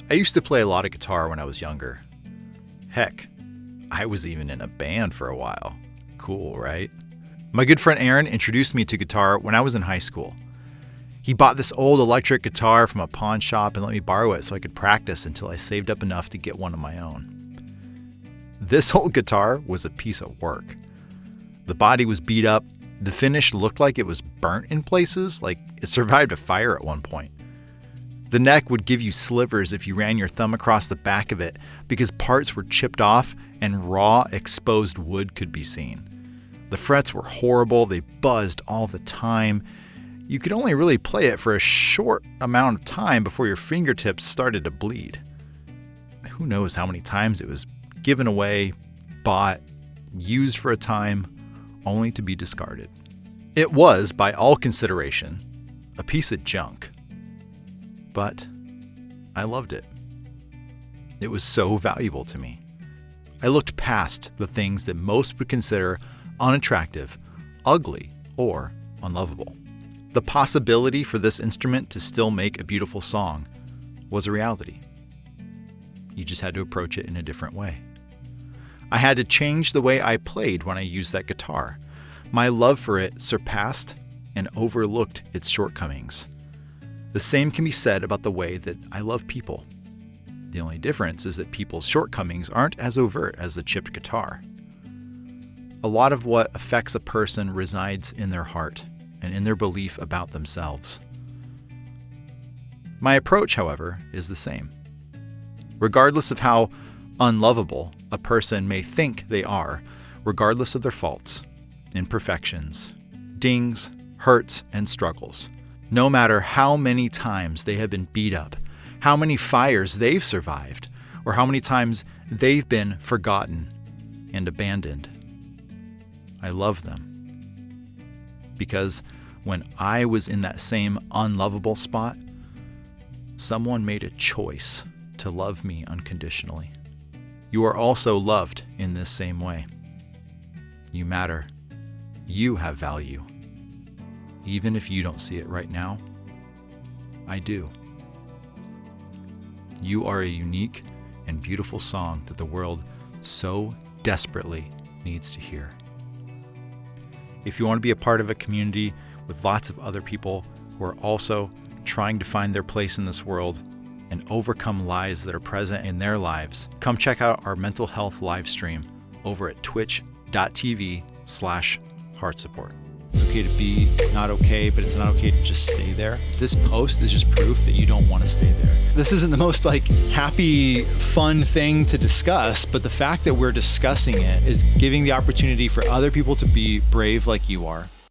I used to play a lot of guitar when I was younger. Heck, I was even in a band for a while. Cool, right? My good friend Aaron introduced me to guitar when I was in high school. He bought this old electric guitar from a pawn shop and let me borrow it so I could practice until I saved up enough to get one of my own. This old guitar was a piece of work. The body was beat up. The finish looked like it was burnt in places, like it survived a fire at one point. The neck would give you slivers if you ran your thumb across the back of it because parts were chipped off and raw, exposed wood could be seen. The frets were horrible. They buzzed all the time. You could only really play it for a short amount of time before your fingertips started to bleed. Who knows how many times it was given away, bought, used for a time, only to be discarded. It was, by all consideration, a piece of junk. But I loved it. It was so valuable to me. I looked past the things that most would consider unattractive, ugly, or unlovable. The possibility for this instrument to still make a beautiful song was a reality. You just had to approach it in a different way. I had to change the way I played when I used that guitar. My love for it surpassed and overlooked its shortcomings. The same can be said about the way that I love people. The only difference is that people's shortcomings aren't as overt as the chipped guitar. A lot of what affects a person resides in their heart and in their belief about themselves. My approach, however, is the same. Regardless of how unlovable a person may think they are, regardless of their faults, imperfections, dings, hurts, and struggles, no matter how many times they have been beat up, how many fires they've survived, or how many times they've been forgotten and abandoned, I love them. Because when I was in that same unlovable spot, someone made a choice to love me unconditionally. You are also loved in this same way. You matter. You have value. Even if you don't see it right now, I do. You are a unique and beautiful song that the world so desperately needs to hear. If you want to be a part of a community with lots of other people who are also trying to find their place in this world and overcome lies that are present in their lives, come check out our mental health live stream over at twitch.tv/HeartSupport. It's okay to be not okay, but it's not okay to just stay there. This post is just proof that you don't want to stay there. This isn't the most happy, fun thing to discuss, but the fact that we're discussing it is giving the opportunity for other people to be brave like you are,